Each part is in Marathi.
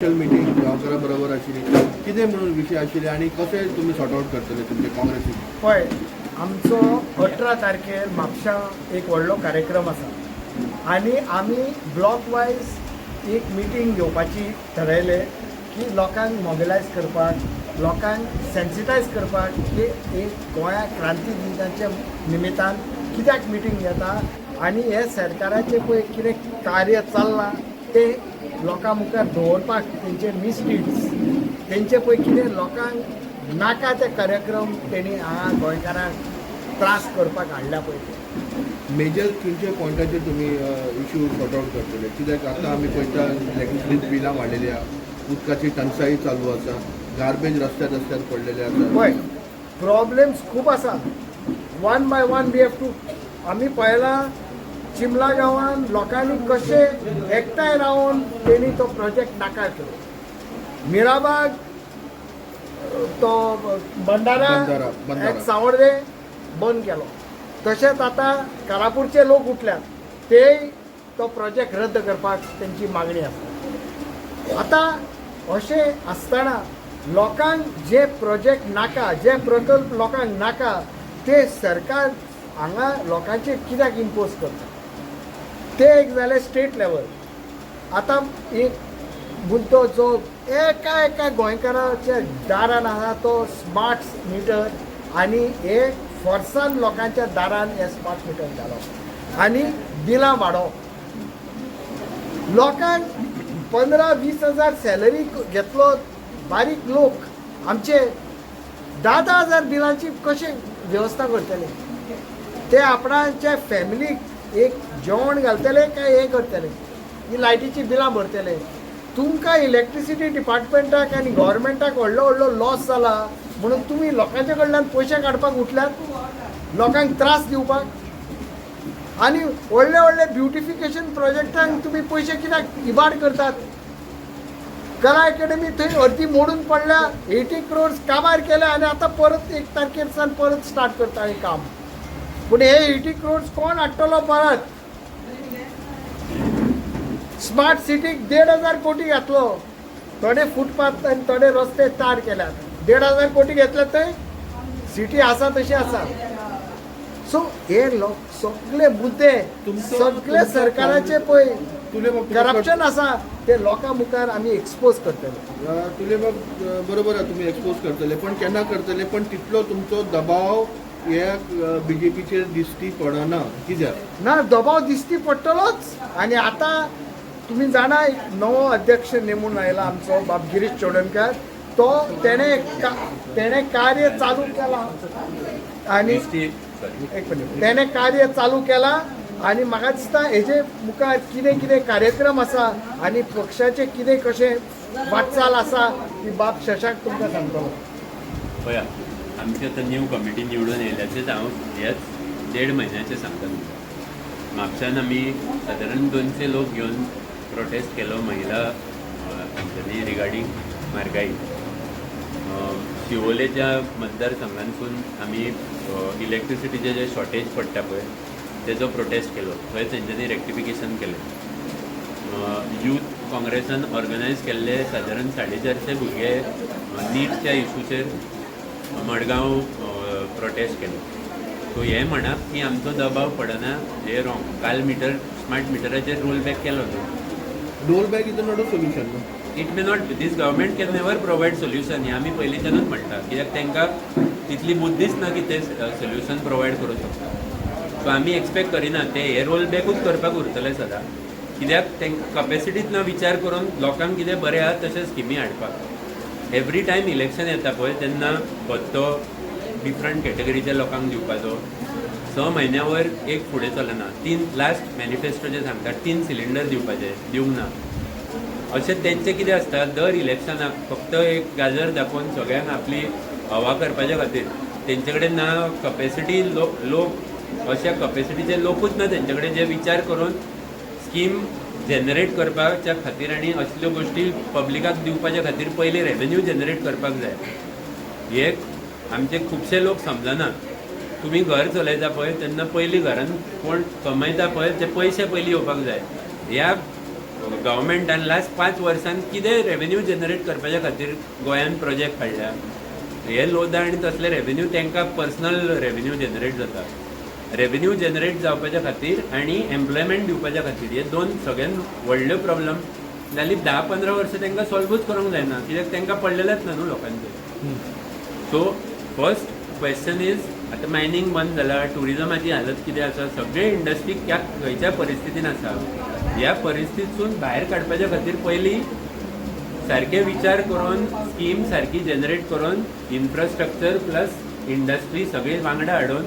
मीटिंग गांवकारां बरोबर आशिल्ली कितें म्हणून विशय आशिल्ले आनी कशें तुमी सॉर्ट आउट करतले तुमचे काँग्रेसी? पळय, आमचो 18 तारखेर म्हापशां एक व्हडलो कार्यक्रम आसा आनी आमी ब्लॉक वायज एक मिटींग घेवपाची थारायले की लोकांक मोबिलायज करपाक, लोकांक सेन्सिटायज करपाक की एक गोंयाक क्रांती दिनाच्या निमित्तान कित्याक मिटींग घेता आनी हे सरकाराचें पळय कितें कार्य चल्लां तें लोकां मुखार दवरपाक तेंचे मिसडीड्स तेंचे पळय कितें लोकांक नाका ते कार्यक्रम तेणी हांगा गोंयकारांक त्रास करपाक हाडल्या पळय ते मेजर खंयच्या पॉयंटाचेर तुमी इश्यू सॉर्ट आउट करतले? कित्याक आतां आमी पळयता इलेक्ट्रिसिटी बिलां वाडलेली आहा, उदकाची टंचाई चालू आसा, गार्बेज रस्त्यार पडलेले आसा. पळय, प्रॉब्लेम्स खूब आसा. One by one we have to. आमी पळयलां चिमला गांवान लोकांनी कशे एकठांय रावन तेणी तो प्रोजेक्ट नाकार केलो. मिराबाग तो बंडारा एक सावर्डे बंद केलो. तशेंच आतां कारापूरचे लोक उठल्यात, तेय तो प्रोजेक्ट रद्द करपाक तेंची मागणी आसा. आतां अशें आसतना लोकांक जे प्रोजेक्ट नाका, जे प्रकल्प लोकांक नाका ते सरकार हांगा लोकांचेर कित्याक इम्पोज करता? ते एक जालें स्टेट लेवल. आतां एक मुद्दो जो एका गोंयकाराच्या दारान आसा तो स्मार्ट मिटर आनी हे फोर्सान लोकांच्या दारान हे स्मार्ट मिटर घालप आनी बिलां वाडोवप. लोकांक 15-20 हजार सॅलरी घेतलो बारीक लोक आमचे 10-10 हजार बिलांची कशें वेवस्था करतले? ते आपणाच्या फॅमिलीक एक जेवण घालतले काय हे करतले? ही लायटीची बिलां भरतले. तुमकां इलेक्ट्रिसिटी डिपार्टमेंटाक आनी गव्हर्मेंटाक व्हडलो लॉस जाला म्हणून तुमी लोकांचे कडल्यान पयशे काडपाक उठल्यात, लोकांक त्रास दिवपाक आनी व्हडले ब्युटिफिकेशन प्रोजेक्टांक तुमी पयशे कित्याक इबाड करतात? कला अकॅडमी थंय अर्दी मोडून पडल्या, 80 crores काबार केल्या आनी आतां परत 1 तारखेर सावन परत स्टार्ट करता हें काम. पूण हे 80 crores कोण हाडटलो परत? स्मार्ट सिटीक 1,500 कोटी घातलो. थोडे फुटपाथ आनी थोडे रस्ते तार केल्यात. 1,500 कोटी घेतले थंय सिटी आसा तशी आसा. सो हे सगळे मुद्दे सगळे सरकाराचे पळय करप्शन आसा ते लोकां मुखार आमी एक्सपोज करतले. तुले बरोबर आहे, तुम्ही एक्सपोज करतले, पण केन्ना करतले? पण तितलो तुमचो दबाव ह्या बीजेपीचेर दिसती पडना कित्याक? ना, दबाव दिसती पडटलोच. आनी आतां तुमी जाणा एक नवो अध्यक्ष नेमून आयला आमचो बाब गिरीश चोडणकर. तो तेणे कार्य चालू केला आनी एक मिनिट तेणे कार्य चालू केला आनी म्हाका दिसता हेजे मुखार कितें कार्यक्रम आसा आनी पक्षाचे कितें कशें वाटचाल आसा ती बाब शशांक तुमकां सांगतलो. पळया, आमची आतां न्यू कमिटी निवडून येयल्याचेच हांव ह्याच 1.5 म्हयन्याचे सांगता तुमकां. म्हापशान आमी सादारण 200 लोक घेवन प्रोटेस्ट केलो महिला हांच्यानी रिगार्डींग म्हारगाई. शिवोलेच्या मतदारसंघांसून आमी इलेक्ट्रिसिटीचे जे शॉर्टेज पडटा पळय तेजो प्रोटेस्ट केलो. थंय तेंच्यांनी रेक्टिफिकेशन केलें. यूथ काँग्रेसान ऑर्गनायज केल्ले सादारण 450 भुरगे नीटच्या इशूचेर मडगांव प्रोटेस्ट केलो. सो हें म्हणप की आमचो दबाव पडना हें रॉंग. काल स्मार्ट मिटराचेर रोल बॅक केलो न्हू. Roll back is not a solution. It may not, this government can never provide solution. हें आमी पयलींच्यानूच म्हणटा, कित्याक तांकां तितली बुद्धीच ना की ते सोल्युशन प्रोवायड करूं शकता. सो आमी एक्सपेक्ट करिना ते हे रोल बॅकूच करपाक उरतले सदां, कित्याक तांकां कॅपेसिटींतलो विचार करून लोकांक कितें बरें आहा तशें स्किमी हाडपाक. एवरी टायम इलेक्शन येता पळय तेन्ना भत्तो डिफरंट कॅटेगरीच्या लोकांक दिवपाचो. 6 म्हयन्या वयर एक फुडें चलना. 3 लास्ट मॅनिफेस्टोचे सांगता 3 सिलिंडर दिवपाचे, दिवंक ना. अशें तेंचें कितें आसता, दर इलेक्शनाक फक्त एक गाजर दाखोवन सगळ्यांक आपली हवा करपाच्या खातीर तेंचे कडेन ना कॅपेसिटी. लोक अशा कॅपेसिटीचे लोकूच ना तेंचे कडेन जे विचार करून स्कीम जनरेट करपाच्या खातीर आनी असल्यो गोश्टी पब्लिकाक दिवपाच्या खातीर पयलीं रेवेन्यू जनरेट करपाक जाय. हे आमचे खुबशे लोक समजना. तुमी घर चलयता पळय तेन्ना पयलीं घरान कोण कमयता पळय ते पयशे पयलीं येवपाक जाय. ह्या गव्हर्मेंटान लास्ट 5 वर्सांत कितें रेवेन्यू जनरेट करपाच्या खातीर गोंयांत प्रोजेक्ट हाडल्या. हे लोदा आनी तसले रेवेन्यू तांकां पर्सनल रेवेन्यू जनरेट जाता. रेवेन्यू जनरेट जावपाच्या खातीर आनी एम्प्लॉयमेंट दिवपाच्या खातीर हे दोन सगळ्यान व्हडले प्रॉब्लम जाली. 10-15 वर्सां तांकां सॉल्वूच करूंक जायना, कित्याक तांकां पडलेलेच ना न्हू लोकांचे. सो फर्स्ट क्वेश्चन इज, आतां मायनींग बंद जाला, टुरिजमाची हालत कितें आसा, सगळे इंडस्ट्री खंयच्या परिस्थितीन आसा. ह्या परिस्थितीसून भायर काडपाच्या खातीर पयलीं सारके विचार करून स्कीम सारकी जनरेट करून इन्फ्रास्ट्रक्चर प्लस इंडस्ट्री सगळी वांगडा हाडून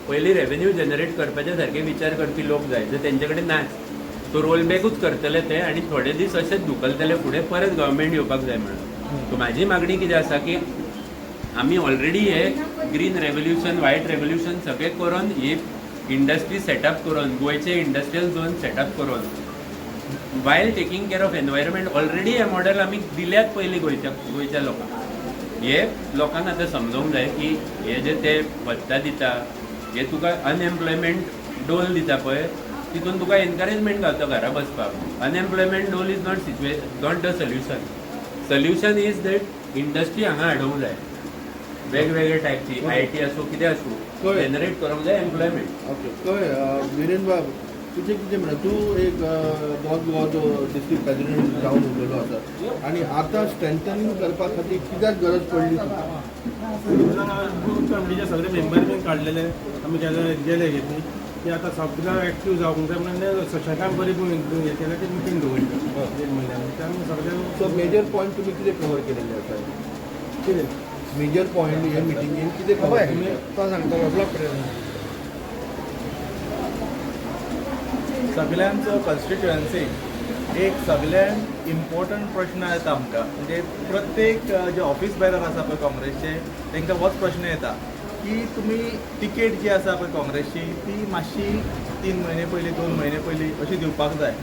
पयलीं रेवेन्यू जनरेट करपाचे सारके विचार करपी लोक जाय. जर तेंचे कडेन नाच, तो रोल बॅकूच करतले ते आनी थोडे दीस अशेंच धुकलतले फुडें, परत गव्हर्मेंट येवपाक जाय म्हणून. सो म्हाजी मागणी कितें आसा की आमी ऑलरेडी हे ग्रीन रेवल्युशन, व्हायट रेवल्युशन सगळें करून ही इंडस्ट्री सेटअप करून, गोंयचे इंडस्ट्रियल झोन सेटअप करून, while taking care of environment already हे मॉडेल आमी दिल्यात पयलीं गोंयच्या लोकांक. हे लोकांक आतां समजूंक जाय की हे जे ते भत्ता दिता, हे तुका अनएम्प्लॉयमेंट डोल दिता पळय, तितून तुका एनकरेजमेंट गावता घरा बसपाक. अनएम्प्लॉयमेंट डोल is not the solution. Solution is that industry हांगा हाडूंक जाय, वेगवेगळे टायपची, IT आसूं कितें आसूं, जनरेट करूंक जाय एम्प्लॉयमेंट. ओके, कळ्ळें. विरेन बाब, तुजें कितें म्हणा, तूं एक नॉर्थ गोवाचो डिस्ट्रिक्ट प्रेजिडेंट जावन उरलेलो आसा आनी आतां स्ट्रेंथनिंग करपा खातीर कित्याक गरज पडली तुका? कमिटीचे सगळे मेंबर बीन काडलेले आमी गेले घेतली की आतां सगळ्यांक एक्टीव जावंक जाय म्हणून सशकान बरी हे केलें की मिटींग दवरली 1 म्हयन्यान. ते आमी सगळे सो मेजर पॉयंट तुमी कितें कवर केलेले आसा? कितें मेजर पॉयंट हे मिटिंगेन कितें कवर केलेले? तो सांगता ब्लॉक प्रेसिडेंट. सगळ्यांचो कॉन्स्टिट्युएन्सी एक सगळ्यान इम्पॉर्टंट प्रश्न येता आमकां. म्हणजे प्रत्येक जे ऑफिस बेरर आसा पळय काँग्रेसचे तांकां होच प्रश्न येता की तुमी तिकेट जी आसा पळय काँग्रेसची ती मातशी 3 म्हयने पयलीं 2 म्हयने पयलीं अशी दिवपाक जाय.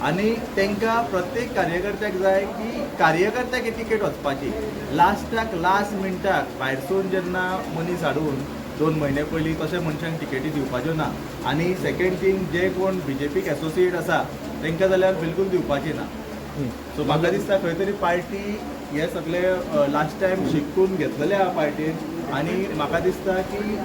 आनी तांकां प्रत्येक कार्यकर्त्याक जाय की कार्यकर्त्याक ही तिकेट वचपाची. लास्ट मिनटाक भायरसून जेन्ना मनीस हाडून 2 म्हयने पयलीं तशा मनशांक तिकेटी दिवपाच्यो ना. आनी सेकेंड थिंग, जे कोण BJPक एसोसिएट आसा तांकां जाल्यार बिलकूल दिवपाची ना. सो म्हाका दिसता खंय तरी पार्टी हे सगळे लास्ट टायम शिकून घेतलेले आहा पार्टीन. आनी म्हाका दिसता की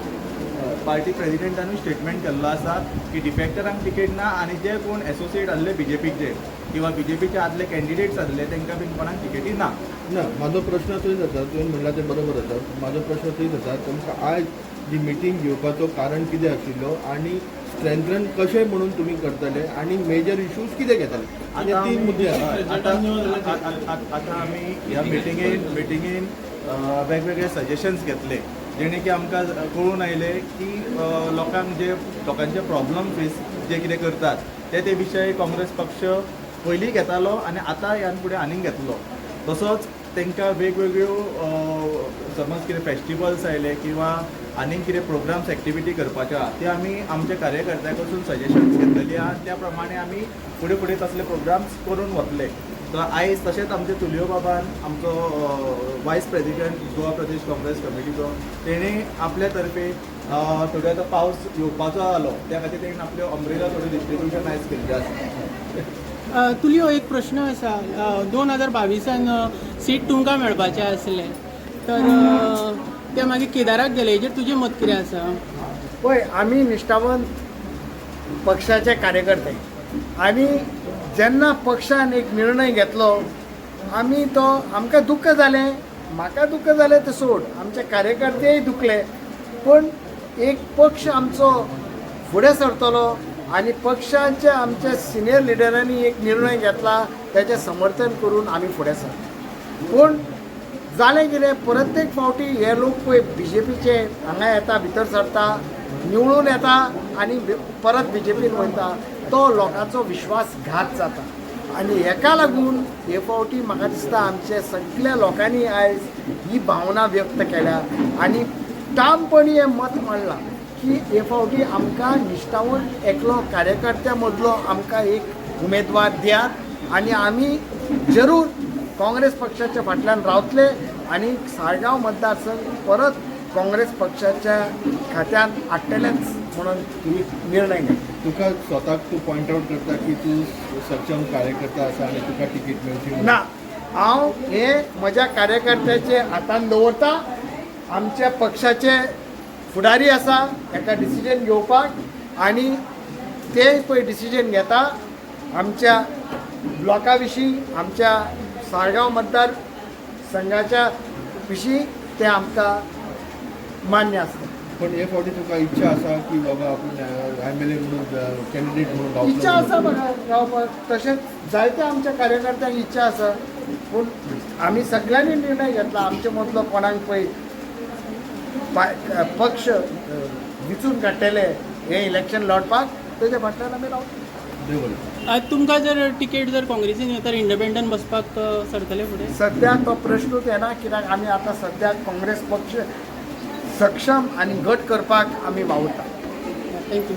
पार्टी प्रेजिडेंटानूय स्टेटमेंट केल्लो आसा की डिफेक्टरांक तिकेट ना आनी जे कोण एसोसिएट आसले BJPचे किंवा BJPचे आदले कॅन्डिडेट्स आसले तांकां बीन कोणाक तिकेटी ना. ना, म्हाजो प्रश्न थंय जाता, तुवें म्हणला तें बरोबर आसा. म्हाजो प्रश्न थंय जाता, तुमकां आयज जी मिटींग घेवपाचो कारण कितें आशिल्लो आनी स्ट्रेंथन कशें म्हणून तुमी करतले आनी मेजर इश्यूज कितें घेतले? आनी 3 मुद्दे आसा. आतां आमी ह्या मिटिंगेन वेगवेगळे सजेशन्स घेतले जेणे की आमकां कळून आयले की लोकांचे प्रॉब्लम फेस जे कितें करतात ते विशय काँग्रेस पक्ष पयलीं घेतालो आनी आतां ह्यान फुडें आनीक घेतलो. तसोच तांकां वेगवेगळ्यो समज कितें फेस्टिवल्स आयले किंवा आनीक कितें प्रोग्राम्स एक्टिविटी करपाच्यो आहा ते आमी आमच्या कार्यकर्त्यां कडसून सजेशन्स घेतलेली आहा. त्या प्रमाणे आमी फुडें तसले प्रोग्राम्स करून वतले. तर आयज तशेंच आमचे तुलियो बाबान, आमचो वायस प्रेजिडेंट गोवा प्रदेश काँग्रेस कमिटीचो, तेणी आपल्या तर्फे थोडे आतां पावस येवपाचो जालो त्या खातीर तेणें आपल्यो अम्ब्रेला थोडी डिस्ट्रिब्युशन आयज केल्ली आसा. तुलियो एक प्रश्न आसा. 2022 सीट तुमकां मेळपाचें आसलें तर ते मागीर केदाराक गेले, हेजेर तुजें मत कितें आसा? पळय, आमी निश्ठावंत पक्षाचे कार्यकर्ते आनी जेन्ना पक्षान एक निर्णय घेतलो आमी तो, आमकां दुख्ख जालें, म्हाका दुख्ख जालें तें सोड, आमचे कार्यकर्तेय दुखले, पूण एक पक्ष आमचो फुडें सरतलो आनी पक्षाचे आमच्या सिनियर लिडरांनी एक निर्णय घेतला तेजें समर्थन करून आमी फुडें सरता. पूण जालें कितें, प्रत्येक फावटी हे लोक पळय BJPचे हांगा येता, भितर सरता, निवळून येता आनी परत BJPन वयता, तो लोकांचो विश्वासघात जाता. आनी हेका लागून हे फावटी म्हाका दिसता आमचे सगळ्या लोकांनी आयज ही भावना व्यक्त केल्या आनी ठामपणी हें मत मांडलां की हे फावटी आमकां निश्ठावंत एकलो कार्यकर्त्या मदलो आमकां एक उमेदवार दियात आनी आमी जरूर काँग्रेस पक्षाच्या फाटल्यान रावतले आनी साळगांव मतदारसंघ परत काँग्रेस पक्षाच्या खात्यान हाडटलेच म्हणून निर्णय घेतला. तुका स्वताक तू पॉयंट आउट करता की तू सक्षम कार्यकर्ता आसा आनी तुका तिकीट मेळची म्हणून? ना, हांव हे म्हज्या कार्यकर्त्याचे हातान दवरता. आमच्या पक्षाचे फुडारी आसा हेका डिसिजन घेवपाक आनी ते पळय डिसिजन घेता आमच्या ब्लॉका विशीं, आमच्या साळगांव मतदार संघाच्या विशीं ते आमकां मान्य आसता. पण हे फावटी तुका इच्छा आसा की बाबा आपूण MLA म्हणून कॅन्डिडेट म्हणून गावतलो इच्छा आसा म्हणून? म्हाका गावपाक. तशेंच जायत्या आमच्या कार्यकर्त्यांक इच्छा आसा, पूण आमी सगळ्यांनी निर्णय घेतला आमचे मदलो कोणाक पळय पक्ष विचून काडटले हे इलेक्शन लढपाक तेजे फाटल्यान आमी रावतले. देव बरें. तुमकां जर तिकेट जर काँग्रेसीन येता तर इंडिपेंडंट बसपाक सरतले फुडें? सध्या तो प्रश्नूच येना, कित्याक आमी आतां सध्या काँग्रेस पक्ष सक्षम आनी घट करपाक आमी वावुरता. थँक्यू.